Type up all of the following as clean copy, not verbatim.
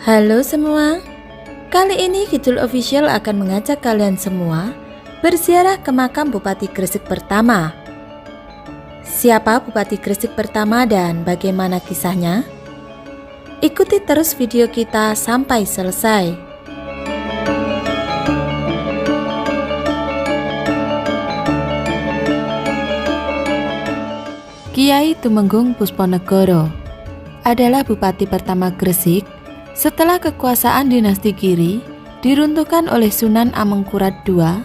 Halo semua, kali ini Kidul Official akan mengajak kalian semua berziarah ke makam Bupati Gresik pertama. Siapa Bupati Gresik pertama dan bagaimana kisahnya? Ikuti terus video kita sampai selesai. Kiai Tumenggung Pusponegoro adalah Bupati pertama Gresik setelah kekuasaan dinasti Giri diruntuhkan oleh Sunan Amengkurat II,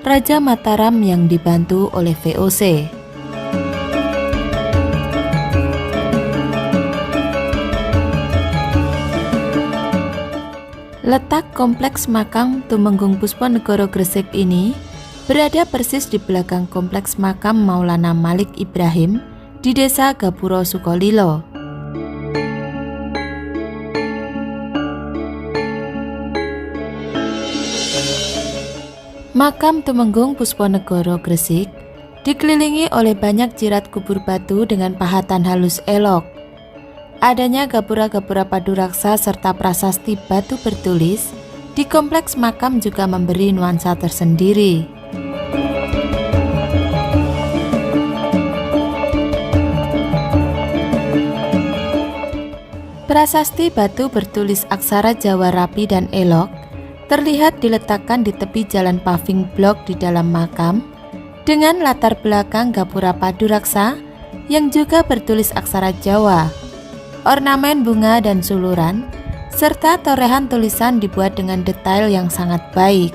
Raja Mataram yang dibantu oleh VOC. Letak kompleks makam Tumenggung Pusponegoro Gresik ini berada persis di belakang kompleks makam Maulana Malik Ibrahim di Desa Gapuro Sukolilo. Makam Tumenggung Pusponegoro Gresik dikelilingi oleh banyak jirat kubur batu dengan pahatan halus elok. Adanya gapura-gapura paduraksa serta prasasti batu bertulis di kompleks makam juga memberi nuansa tersendiri. Prasasti batu bertulis aksara Jawa rapi dan elok terlihat diletakkan di tepi jalan paving blok di dalam makam dengan latar belakang gapura paduraksa yang juga bertulis aksara Jawa, ornamen bunga dan suluran, serta torehan tulisan dibuat dengan detail yang sangat baik.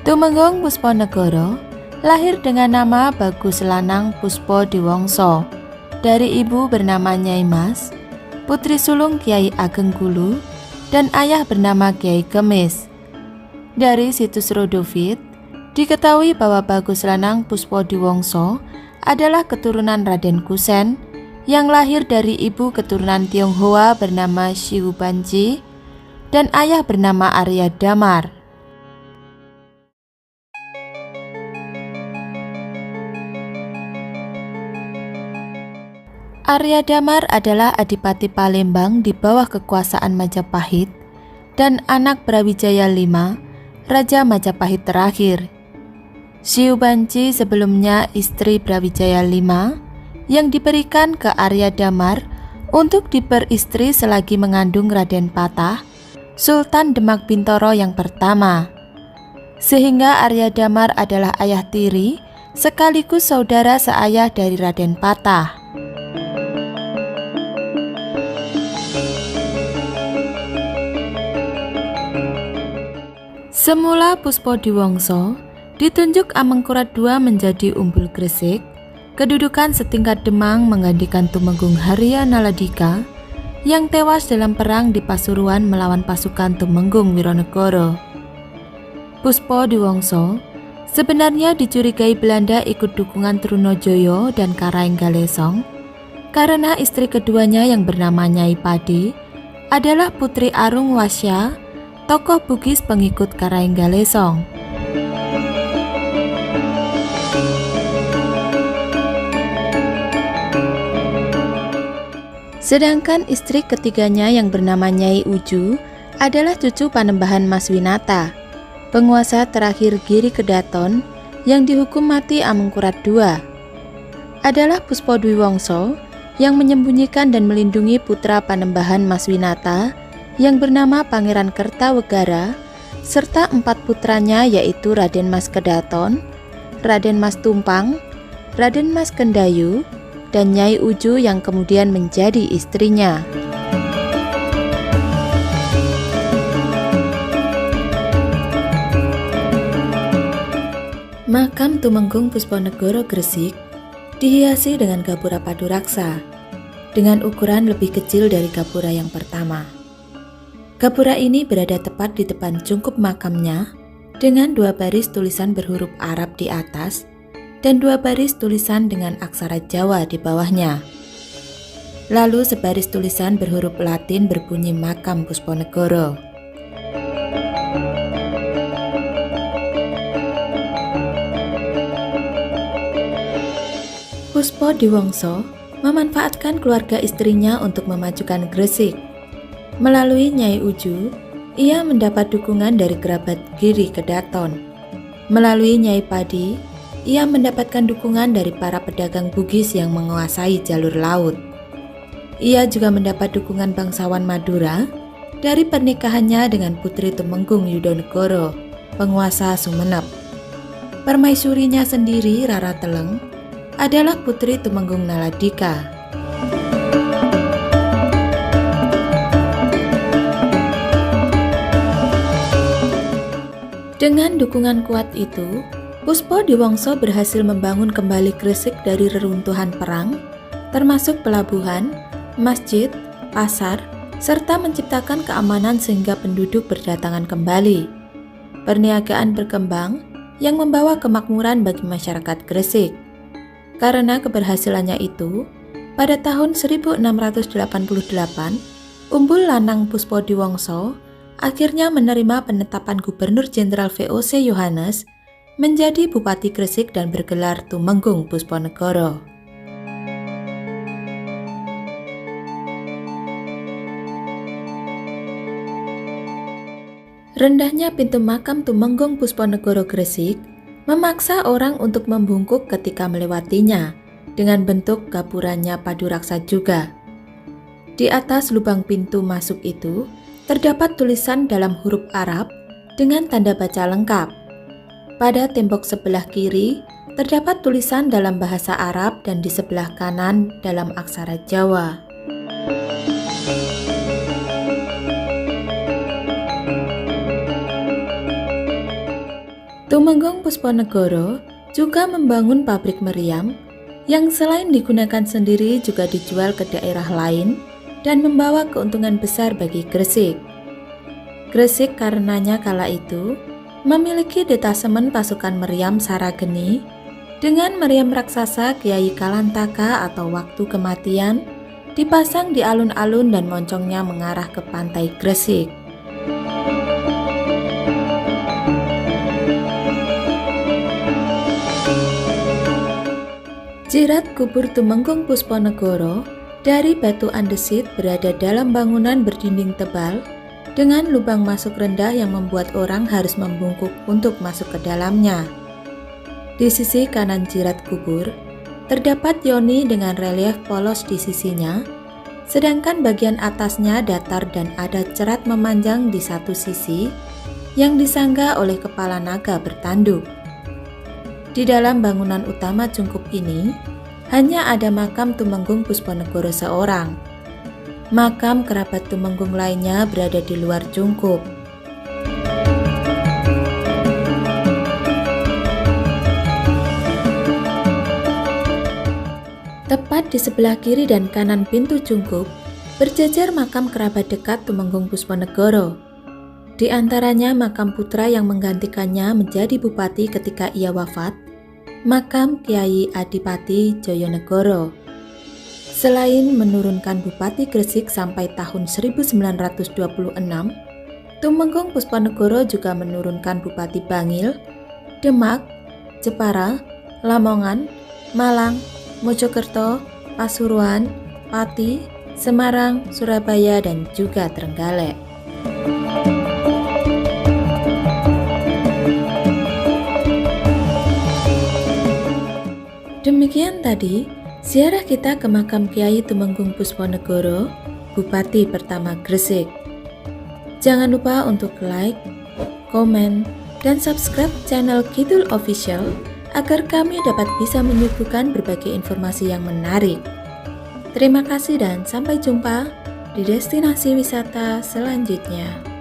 Tumenggung Pusponegoro lahir dengan nama Bagus Lanang Puspo Diwangsa dari ibu bernama Nyai Mas, putri sulung Kiai Ageng Gulu, dan ayah bernama Kiai Kemis. Dari situs Rodovit, diketahui bahwa Bagus Lanang Puspo Diwangsa adalah keturunan Raden Kusen yang lahir dari ibu keturunan Tionghoa bernama Shiu Banji dan ayah bernama Arya Damar. Arya Damar adalah Adipati Palembang di bawah kekuasaan Majapahit dan anak Brawijaya V, Raja Majapahit terakhir. Shiu Banji sebelumnya istri Brawijaya V yang diberikan ke Arya Damar untuk diperistri selagi mengandung Raden Patah, Sultan Demak Bintoro yang pertama. Sehingga Arya Damar adalah ayah tiri sekaligus saudara seayah dari Raden Patah. Semula Puspo Diwangsa ditunjuk Amengkurat II menjadi Umbul Gresik, kedudukan setingkat Demang menggantikan Tumenggung Haria Naladika yang tewas dalam perang di Pasuruan melawan pasukan Tumenggung Wironegoro. Puspo Diwangsa sebenarnya dicurigai Belanda ikut dukungan Trunojoyo dan Karaeng Galesong karena istri keduanya yang bernama Nyai Padi adalah putri Arung Wasya, tokoh Bugis pengikut Karaeng Galesong. Sedangkan istri ketiganya yang bernama Nyai Uju adalah cucu Panembahan Mas Winata, penguasa terakhir Giri Kedaton yang dihukum mati Amengkurat II. Adalah Puspo Dwiwangsa yang menyembunyikan dan melindungi putra Panembahan Mas Winata yang bernama Pangeran Kertawegara serta 4 putranya yaitu Raden Mas Kedaton, Raden Mas Tumpang, Raden Mas Kendayu, dan Nyai Uju yang kemudian menjadi istrinya. Makam Tumenggung Pusponegoro Gresik dihiasi dengan gapura paduraksa dengan ukuran lebih kecil dari gapura yang pertama. Gapura ini berada tepat di depan cungkup makamnya dengan 2 baris tulisan berhuruf Arab di atas dan 2 baris tulisan dengan aksara Jawa di bawahnya. Lalu sebaris tulisan berhuruf Latin berbunyi Makam Pusponegoro. Puspodiwongso memanfaatkan keluarga istrinya untuk memajukan Gresik. Melalui Nyai Uju, ia mendapat dukungan dari kerabat Giri Kedaton. Melalui Nyai Padi, ia mendapatkan dukungan dari para pedagang Bugis yang menguasai jalur laut. Ia juga mendapat dukungan bangsawan Madura dari pernikahannya dengan Putri Tumenggung Yudonegoro, penguasa Sumenep. Permaisurinya sendiri, Rara Teleng, adalah Putri Tumenggung Naladika. Dengan dukungan kuat itu, Puspodiwongso berhasil membangun kembali Gresik dari reruntuhan perang, termasuk pelabuhan, masjid, pasar, serta menciptakan keamanan sehingga penduduk berdatangan kembali. Perniagaan berkembang yang membawa kemakmuran bagi masyarakat Gresik. Karena keberhasilannya itu, pada tahun 1688, Umbul Lanang Puspodiwongso akhirnya menerima penetapan Gubernur Jenderal VOC Yohanes menjadi Bupati Gresik dan bergelar Tumenggung Pusponegoro. Rendahnya pintu makam Tumenggung Pusponegoro Gresik memaksa orang untuk membungkuk ketika melewatinya dengan bentuk gapurannya Paduraksa juga. Di atas lubang pintu masuk itu terdapat tulisan dalam huruf Arab dengan tanda baca lengkap. Pada tembok sebelah kiri terdapat tulisan dalam bahasa Arab dan di sebelah kanan dalam aksara Jawa. Tumenggung Pusponegoro juga membangun pabrik meriam yang selain digunakan sendiri juga dijual ke daerah lain dan membawa keuntungan besar bagi Gresik. Gresik karenanya kala itu memiliki detasemen pasukan meriam Sarageni dengan meriam raksasa Kiai Kalantaka atau waktu kematian dipasang di alun-alun dan moncongnya mengarah ke pantai Gresik. Jirat kubur Tumenggung Pusponegoro dari batu andesit berada dalam bangunan berdinding tebal dengan lubang masuk rendah yang membuat orang harus membungkuk untuk masuk ke dalamnya. Di sisi kanan jirat kubur, terdapat yoni dengan relief polos di sisinya, sedangkan bagian atasnya datar dan ada cerat memanjang di satu sisi yang disangga oleh kepala naga bertanduk. Di dalam bangunan utama cungkup ini, hanya ada makam Tumenggung Pusponegoro seorang. Makam kerabat Tumenggung lainnya berada di luar cungkup. Tepat di sebelah kiri dan kanan pintu cungkup, berjajar makam kerabat dekat Tumenggung Pusponegoro. Di antaranya makam putra yang menggantikannya menjadi bupati ketika ia wafat, makam Kiai Adipati Joyonegoro. Selain menurunkan Bupati Gresik sampai tahun 1926, Tumenggung Pusponegoro juga menurunkan Bupati Bangil, Demak, Jepara, Lamongan, Malang, Mojokerto, Pasuruan, Pati, Semarang, Surabaya, dan juga Trenggalek. Demikian tadi ziarah kita ke makam Kiai Tumenggung Pusponegoro, Bupati pertama Gresik. Jangan lupa untuk like, komen, dan subscribe channel Kidul Official agar kami dapat bisa menyuguhkan berbagai informasi yang menarik. Terima kasih dan sampai jumpa di destinasi wisata selanjutnya.